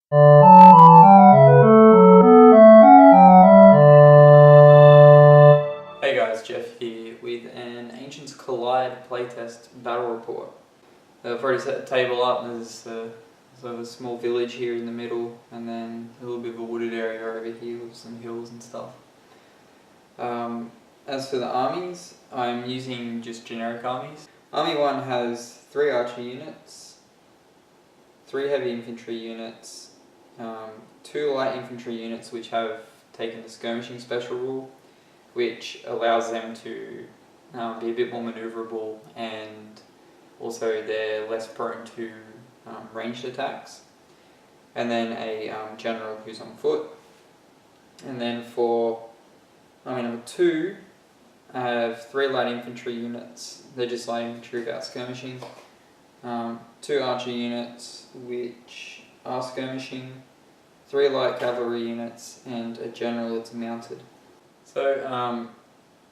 Hey guys, Jeff here with an Ancients Collide playtest battle report. I've already set the table up. There's sort of a small village here in the middle, and then a little bit of a wooded area over here with some hills and stuff. As for the armies, I'm using just generic armies. Army 1 has 3 archer units, 3 heavy infantry units, 2 light infantry units which have taken the skirmishing special rule, which allows them to be a bit more manoeuvrable, and also they're less prone to ranged attacks. And then a general who's on foot. And then for army number 2, I have 3 light infantry units. They're just light infantry without skirmishing. 2 archer units which are skirmishing, 3 light cavalry units, and a general that's mounted. So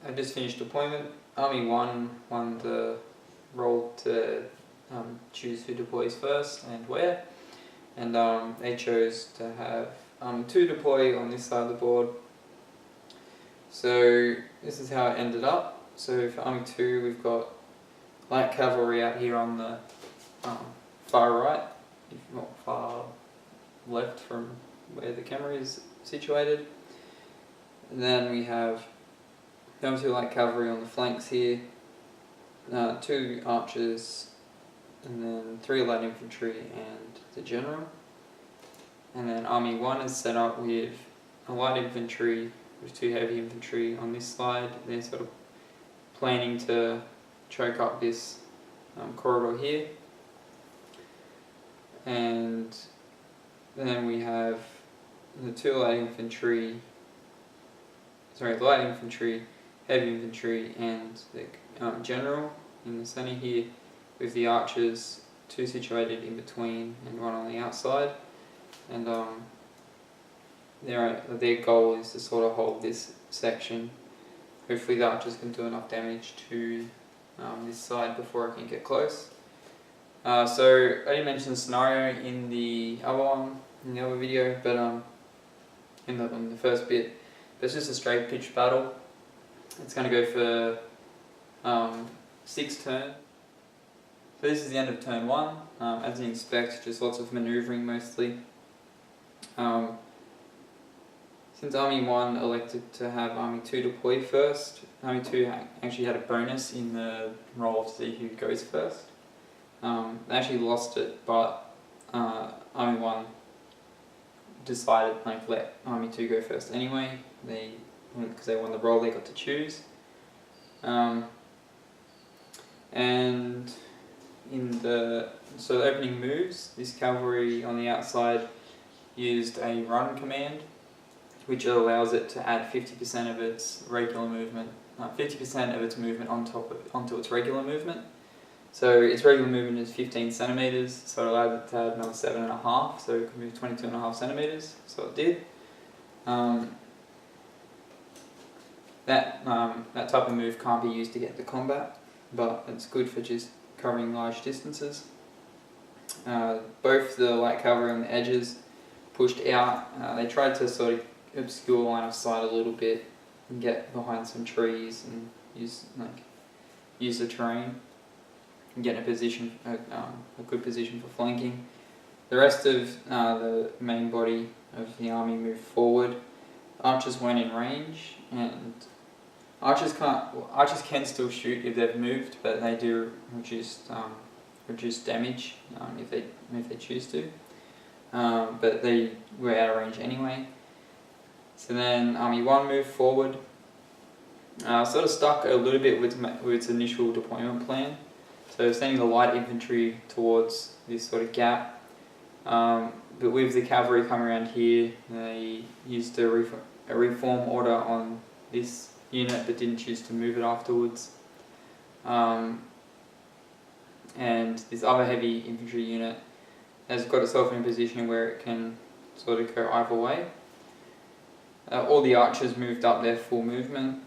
I just finished deployment. Army 1 won the role to choose who deploys first and where, and they chose to have Army 2 deploy on this side of the board. So this is how it ended up. So for Army 2 we've got light cavalry out here on the far right, if not far left from where the camera is situated. And then we have number 2 light cavalry on the flanks here, 2 archers, and then 3 light infantry and the general. And then Army 1 is set up with a light infantry with 2 heavy infantry on this side. They're sort of planning to choke up this corridor here. And then we have the 2 light infantry, heavy infantry, and the general in the centre here, with the archers 2 situated in between and 1 on the outside. And their goal is to sort of hold this section. Hopefully the archers can do enough damage to this side before I can get close. So I didn't mention the scenario in the other video, but in the first bit. But it's just a straight pitch battle. It's going to go for 6 turns. So this is the end of turn 1. As you expect, just lots of manoeuvring mostly. Since Army 1 elected to have Army 2 deploy first, Army 2 actually had a bonus in the roll to see who goes first. They actually lost it, but Army 1 decided let Army 2 go first anyway. Because they won the role, they got to choose. And the opening moves, this cavalry on the outside used a run command, which allows it to add 50% of its regular movement, 50% of its movement onto its regular movement. So its regular movement is 15 centimeters, so it allowed it to add another 7.5, so it could move 22.5 centimeters. So it did. That type of move can't be used to get into combat, but it's good for just covering large distances. Both the light cavalry on the edges pushed out. They tried to sort of obscure line of sight a little bit and get behind some trees and use the terrain and get in a position, a good position for flanking. The rest of the main body of the army moved forward. Archers weren't in range, and archers can still shoot if they've moved, but they do reduce damage if they choose to. But they were out of range anyway. So then Army 1 moved forward. Sort of stuck a little bit with its initial deployment plan. So sending the light infantry towards this sort of gap. But with the cavalry coming around here, they used a reform order on this unit but didn't choose to move it afterwards. And this other heavy infantry unit has got itself in a position where it can sort of go either way. All the archers moved up their full movement,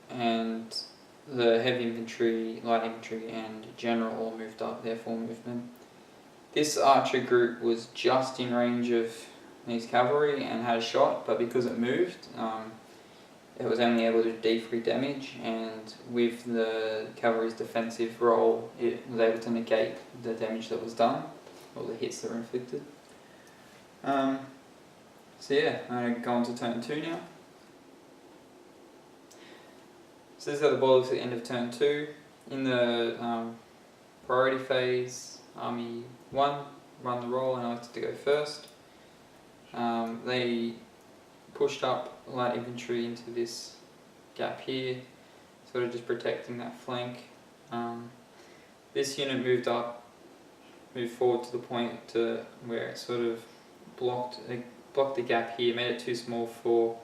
and the heavy infantry, light infantry and general all moved up their full movement. This archer group was just in range of these cavalry and had a shot, but because it moved, it was only able to do D3 damage, and with the cavalry's defensive roll, it was able to negate the damage that was done, or the hits that were inflicted. So yeah, I'm going to go on to turn 2 now. So this is how the board looks at the end of turn 2. In the priority phase, Army 1 run the roll and elected to go first. They pushed up light infantry into this gap here, sort of just protecting that flank. This unit moved forward to the point to where it sort of blocked the gap here, made it too small for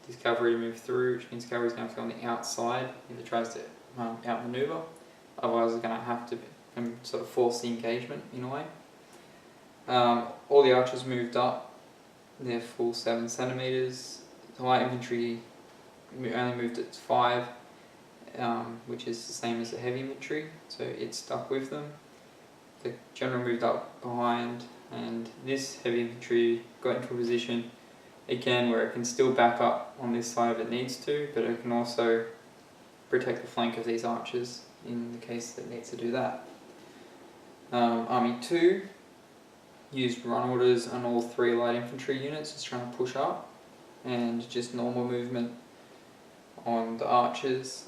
this cavalry to move through, which means cavalry's going to have to go on the outside if it tries to outmaneuver. Otherwise it's going to have to sort of force the engagement in a way. All the archers moved up their full 7 centimeters. The light infantry only moved at 5, which is the same as the heavy infantry, so it stuck with them. The general moved up behind, and this heavy infantry got into a position again where it can still back up on this side if it needs to, but it can also protect the flank of these archers in the case that it needs to do that. Army 2 used run orders on all 3 light infantry units, just trying to push up, and just normal movement on the archers.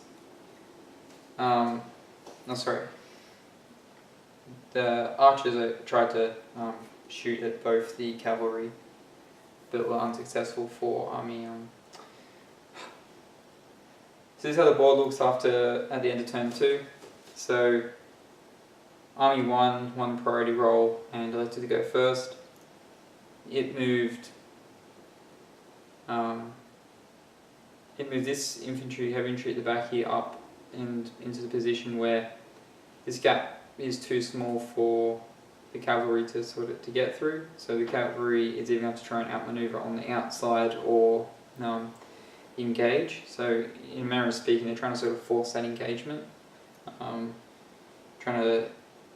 The archers tried to shoot at both the cavalry, but were unsuccessful for Army. So this is how the board looks at the end of turn 2. So Army 1 won the priority roll and elected to go first. It moved this infantry, heavy infantry at the back here up and into the position where this gap is too small for the cavalry to get through. So the cavalry is either going to have to try and outmaneuver on the outside or engage. So in a manner of speaking, they're trying to sort of force that engagement.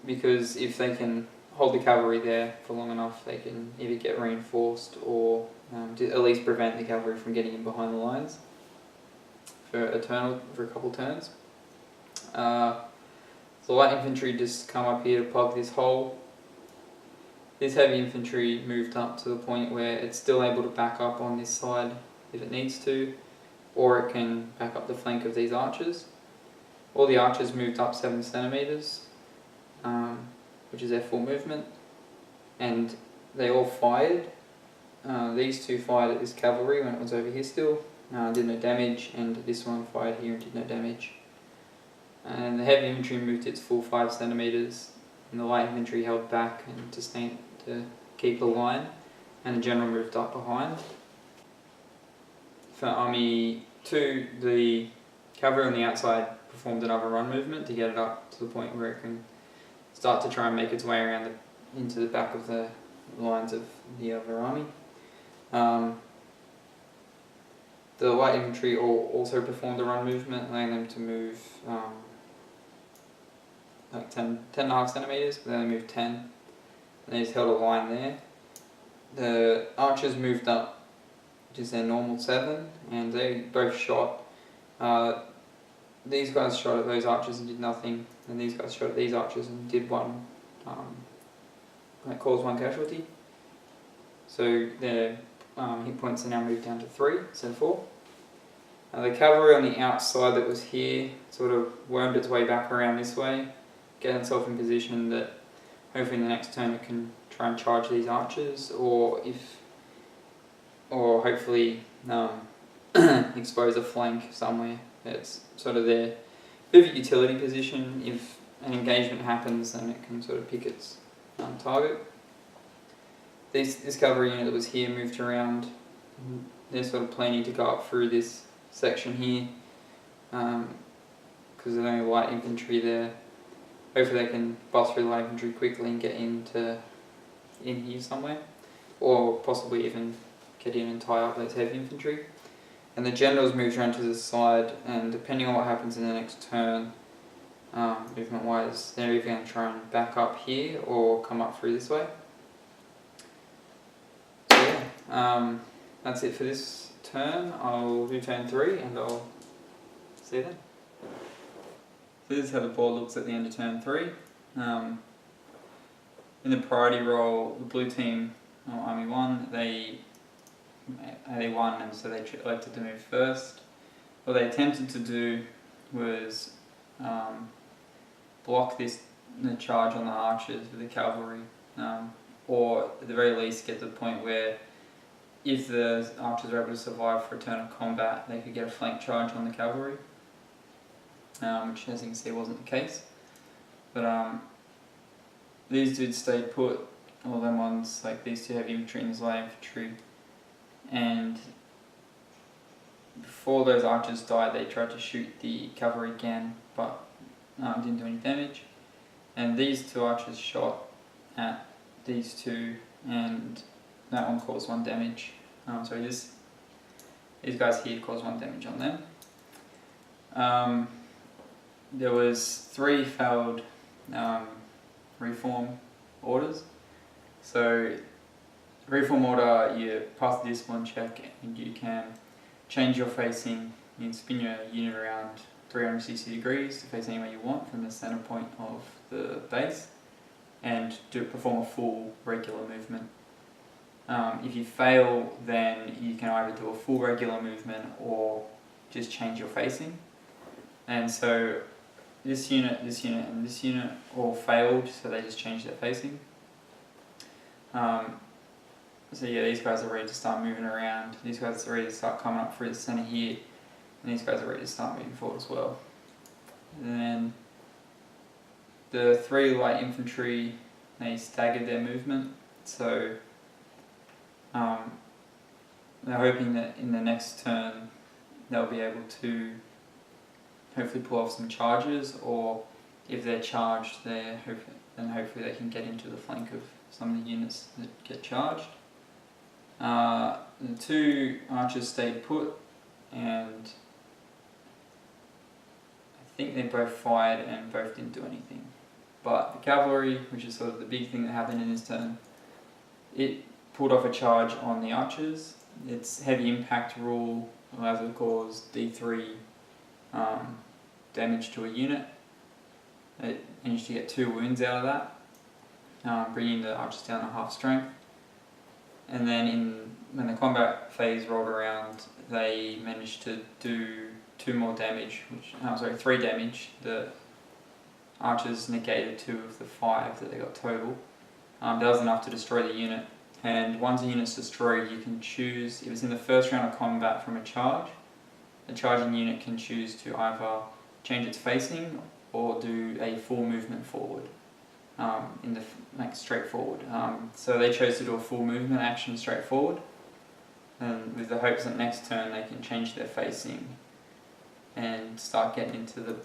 Because if they can hold the cavalry there for long enough, they can either get reinforced or at least prevent the cavalry from getting in behind the lines for a couple turns. The light infantry just come up here to plug this hole. This heavy infantry moved up to the point where it's still able to back up on this side if it needs to, or it can back up the flank of these archers. All the archers moved up 7 centimeters, which is their full movement, and they all fired. These 2 fired at this cavalry when it was over here still, did no damage, and this one fired here and did no damage. And the heavy infantry moved its full 5 centimeters, and the light infantry held back and to keep the line, and the general moved up behind. For Army 2, the cavalry on the outside performed another run movement to get it up to the point where it can start to try and make its way around into the back of the lines of the other army. The light infantry also performed a run movement, allowing them to move like 10.5 centimeters, but then they moved 10. And they just held a line there. The archers moved up, which is their normal 7, and they both shot. These guys shot at those archers and did nothing, and these guys shot at these archers and did one, caused 1 casualty. So their hit points are now moved down to 3 instead of 4. The cavalry on the outside that was here sort of wormed its way back around this way, get itself in position that hopefully in the next turn it can try and charge these archers, or hopefully expose a flank somewhere. It's sort of their bit of a utility position. If an engagement happens, then it can sort of pick its target. This cavalry unit that was here moved around. They're sort of planning to go up through this section here because there's only light infantry there. Hopefully they can bust through the light infantry quickly and get in here somewhere, or possibly even get in and tie up those heavy infantry. And the generals moved around to the side, and depending on what happens in the next turn, movement wise. They're either going to try and back up here or come up through this way. So yeah, that's it for this turn. I'll do turn 3 and I'll see you then. So this is how the board looks at the end of turn 3. In the priority roll, the blue team, or Army 1, they won, and so they elected to move first. What they attempted to do was block the charge on the archers with the cavalry, or at the very least get to the point where if the archers are able to survive for a turn of combat, they could get a flank charge on the cavalry, which as you can see wasn't the case. But these dudes stayed put, all them ones, like these two heavy infantry and this light infantry, and before those archers died they tried to shoot the cavalry again, but didn't do any damage. And these two archers shot at these two, and that one caused 1 damage. These guys here caused 1 damage on them. There was 3 failed reform orders. So reform order, you pass the discipline check and you can change your facing. You can spin your unit around 360 degrees to face any way you want from the center point of the base, and perform a full regular movement. If you fail, then you can either do a full regular movement or just change your facing. And so this unit, and this unit all failed, so they just changed their facing. So yeah, these guys are ready to start moving around. These guys are ready to start coming up through the center here, and these guys are ready to start moving forward as well. And then the 3 light infantry, they staggered their movement, so they're hoping that in the next turn they'll be able to hopefully pull off some charges, or if they're charged, then hopefully they can get into the flank of some of the units that get charged. The 2 archers stayed put, and I think they both fired and both didn't do anything. But the cavalry, which is sort of the big thing that happened in this turn, it pulled off a charge on the archers. Its heavy impact rule allows it to cause D3 damage to a unit. It managed to get 2 wounds out of that, bringing the archers down to half strength. And then when the combat phase rolled around, they managed to do 2 more damage, 3 damage. The archers negated 2 of the 5 that they got total. That was enough to destroy the unit. And once a unit's destroyed, you can choose, if it's in the first round of combat from a charge, the charging unit can choose to either change its facing or do a full movement forward, straight forward. So they chose to do a full movement action straight forward, and with the hopes that next turn they can change their facing and start getting into the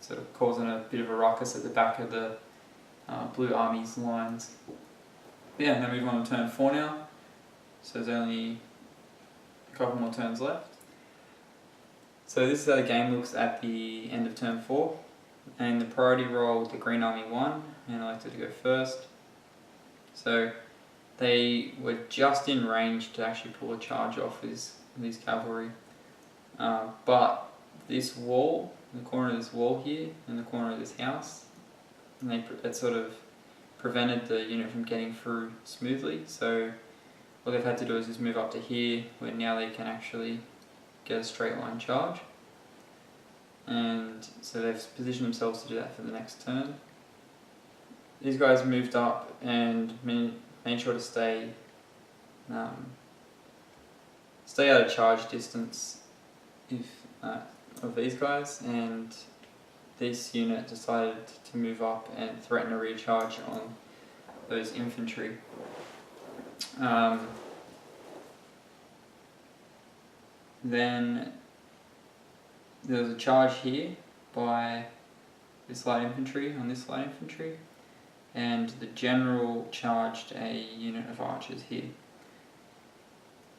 sort of causing a bit of a ruckus at the back of the blue army's lines. But yeah, now move on to turn 4 now. So there's only a couple more turns left. So this is how the game looks at the end of turn 4. And the priority roll, the Green Army won and elected to go first. So they were just in range to actually pull a charge off with these cavalry. But this wall, the corner of this wall here, and the corner of this house, and it sort of prevented the unit from getting through smoothly. So what they've had to do is just move up to here, where now they can actually get a straight line charge. And so they've positioned themselves to do that for the next turn. These guys moved up and made sure to stay out of charge distance of these guys, and this unit decided to move up and threaten a recharge on those infantry. Then there was a charge here by this light infantry on this light infantry, and the general charged a unit of archers here.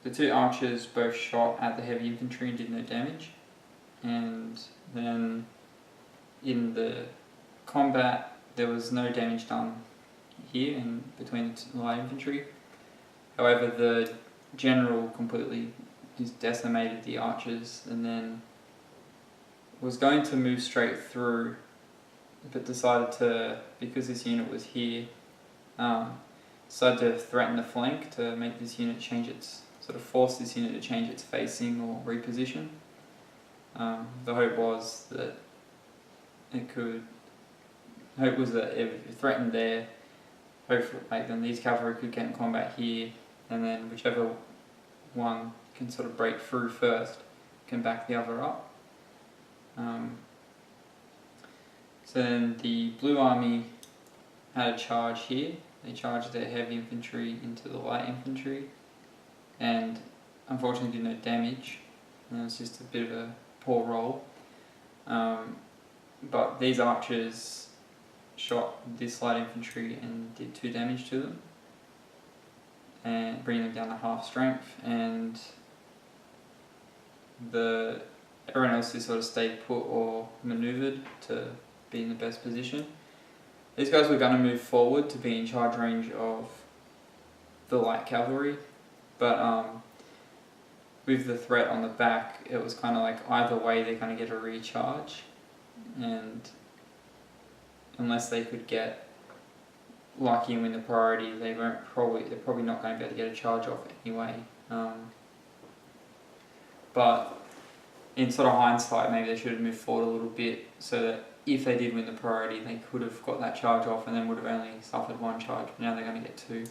The 2 archers both shot at the heavy infantry and did no damage, and then in the combat there was no damage done here in between the light infantry. However, the general completely just decimated the archers and then was going to move straight through, but decided to, because this unit was here, decided to threaten the flank to make this unit change its, sort of force this unit to change its facing or reposition. The hope was that if threatened there, hopefully then these cavalry could get in combat here, and then whichever one can sort of break through first can back the other up. So then the blue army had a charge here. They charged their heavy infantry into the light infantry and unfortunately did no damage. It was just a bit of a poor roll. But these archers shot this light infantry and did 2 damage to them, and bringing them down to half strength, and everyone else just sort of stayed put or manoeuvred to be in the best position. These guys were going to move forward to be in charge range of the light cavalry, but with the threat on the back, it was kind of like either way they're going to get a recharge, and unless they could get lucky and win the priority, they're probably not going to be able to get a charge off anyway. But in sort of hindsight, maybe they should have moved forward a little bit so that if they did win the priority, they could have got that charge off and then would have only suffered 1 charge. But now they're going to get 2.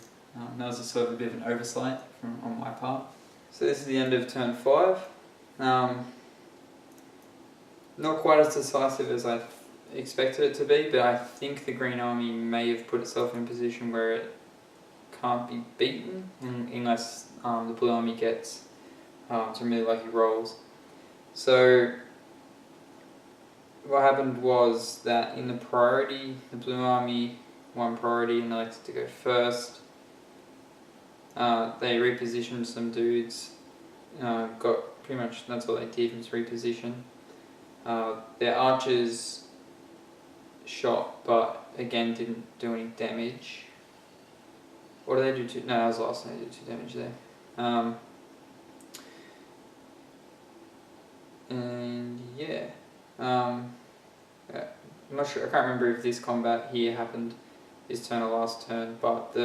That was a sort of a bit of an oversight on my part. So this is the end of turn 5. Not quite as decisive as I expected it to be, but I think the Green Army may have put itself in a position where it can't be beaten unless the Blue Army gets some really lucky rolls. So what happened was that in the priority, the Blue Army won priority and elected to go first. They repositioned some dudes, got pretty much, that's all they did was reposition. Their archers shot, but again didn't do any damage. What did they do? No, that was last time they did 2 damage there. And yeah, I'm not sure. I can't remember if this combat here happened this turn or last turn, but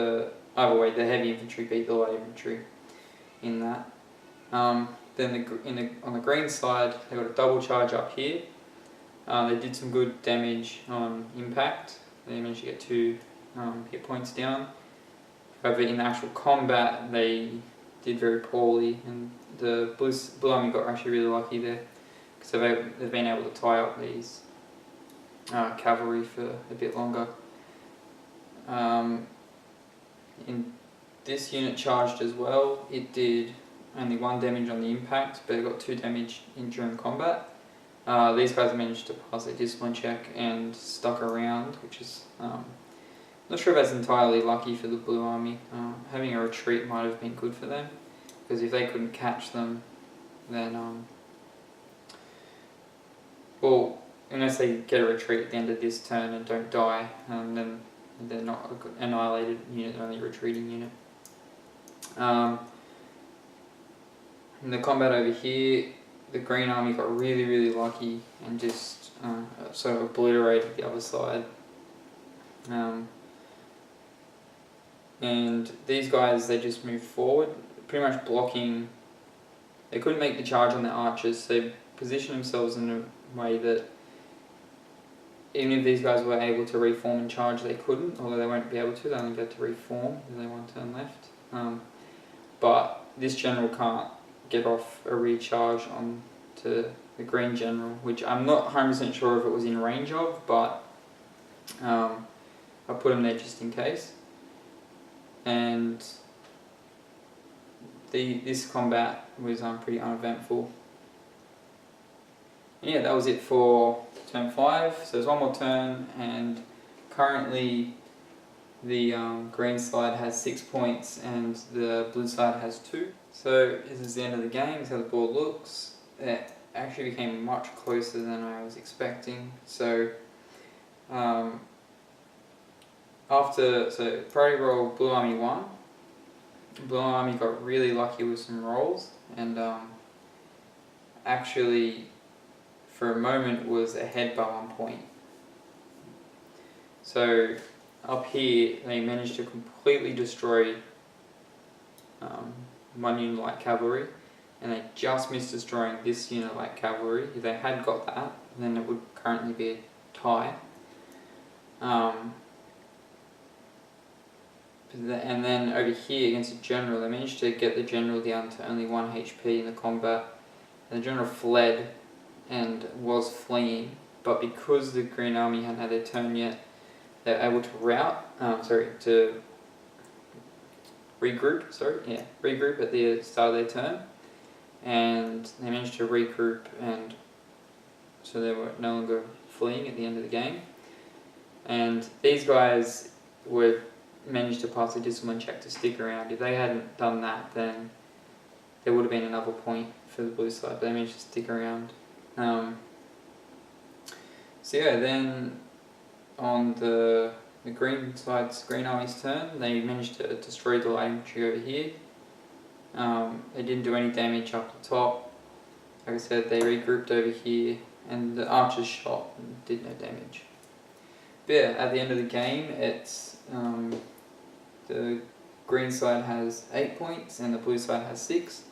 either way, the heavy infantry beat the light infantry in that. Then on the green side, they got a double charge up here. They did some good damage on impact. They managed to get 2 hit points down. However, in the actual combat, they did very poorly, and the Blue Army got actually really lucky there, because they've been able to tie up these cavalry for a bit longer. In this unit charged as well. It did only 1 damage on the impact, but it got 2 damage during combat. These guys managed to pass a discipline check and stuck around, which is not sure if that's entirely lucky for the Blue Army. Having a retreat might have been good for them, because if they couldn't catch them, then well, unless they get a retreat at the end of this turn and don't die, then they're not an annihilated unit, they're only a retreating unit. In the combat over here, the Green Army got really, really lucky and just sort of obliterated the other side. And these guys, they just moved forward, pretty much blocking. They couldn't make the charge on their archers, so they positioned themselves in a way that even if these guys were able to reform and charge, they couldn't, although they won't be able to, they only be able to reform, there's only 1 turn left. But this general can't get off a recharge on to the green general, which I'm not 100% sure if it was in range of, but I put him there just in case. And this combat was pretty uneventful. And yeah, that was it for turn 5. So there's 1 more turn, and currently the green side has 6 points and the blue side has 2. So this is the end of the game. This is how the board looks. actually became much closer than I was expecting. So priority roll Blue Army won. Blue Army got really lucky with some rolls, and actually for a moment was ahead by 1 point. So up here they managed to completely destroy one unit light cavalry, and they just missed destroying this unit light cavalry. If they had got that, then it would currently be a tie. And then over here against the general, they managed to get the general down to only 1 HP in the combat. And the general fled and was fleeing, but because the Green Army hadn't had their turn yet, they were able to regroup at the start of their turn, and they managed to regroup, and so they were no longer fleeing at the end of the game. And these guys managed to pass a discipline check to stick around. If they hadn't done that, then there would have been another point for the blue side, but they managed to stick around. Then on the green side's Green Army's turn, they managed to destroy the light infantry over here. They didn't do any damage up the top. Like I said, they regrouped over here, and the archers shot and did no damage. But yeah, at the end of the game, it's the green side has 8 points and the blue side has 6.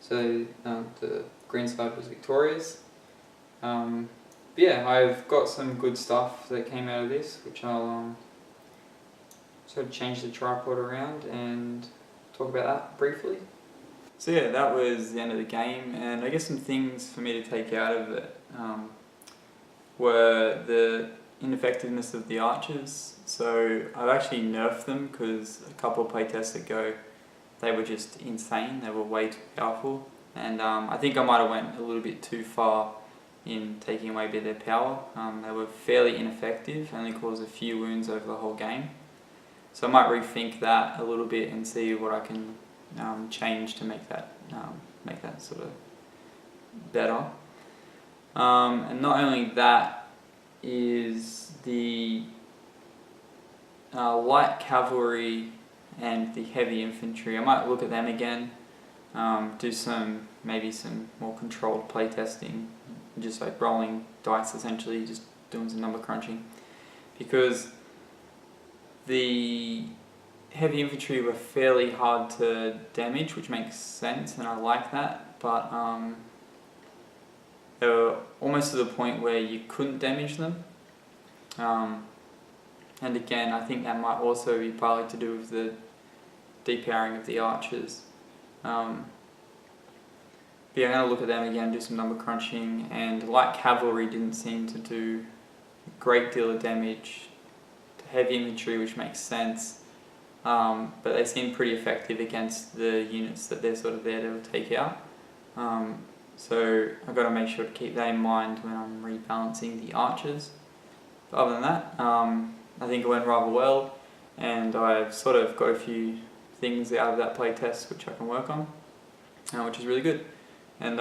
So the green side was victorious. Yeah, I've got some good stuff that came out of this, which I'll sort of change the tripod around and talk about that briefly. So yeah, that was the end of the game, and I guess some things for me to take out of it were the ineffectiveness of the archers. So I've actually nerfed them because a couple of playtests ago they were just insane, they were way too powerful, and I think I might have went a little bit too far in taking away a bit of their power. They were fairly ineffective, only caused a few wounds over the whole game. So I might rethink that a little bit and see what I can change to make that sort of better. And not only that, is the light cavalry and the heavy infantry. I might look at them again, do maybe some more controlled playtesting, just like rolling dice essentially, just doing some number crunching, because the heavy infantry were fairly hard to damage, which makes sense, and I like that, but they were almost to the point where you couldn't damage them. And again, I think that might also be partly to do with the depowering of the archers. But yeah, I'm going to look at them again, do some number crunching, and light cavalry didn't seem to do a great deal of damage to heavy infantry, which makes sense, but they seem pretty effective against the units that they're sort of there to take out. So I've got to make sure to keep that in mind when I'm rebalancing the archers. But other than that, I think it went rather well, and I've sort of got a few things out of that playtest which I can work on, which is really good. And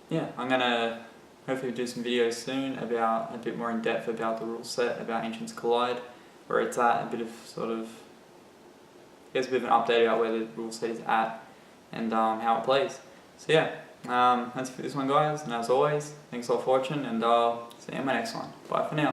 yeah, I'm going to hopefully do some videos soon about a bit more in depth about the rule set, about Ancients Collide, where it's at, a bit of a bit of an update about where the rule set is at and how it plays. So yeah, that's it for this one, guys, and as always, thanks all for watching, and I'll see you in my next one. Bye for now.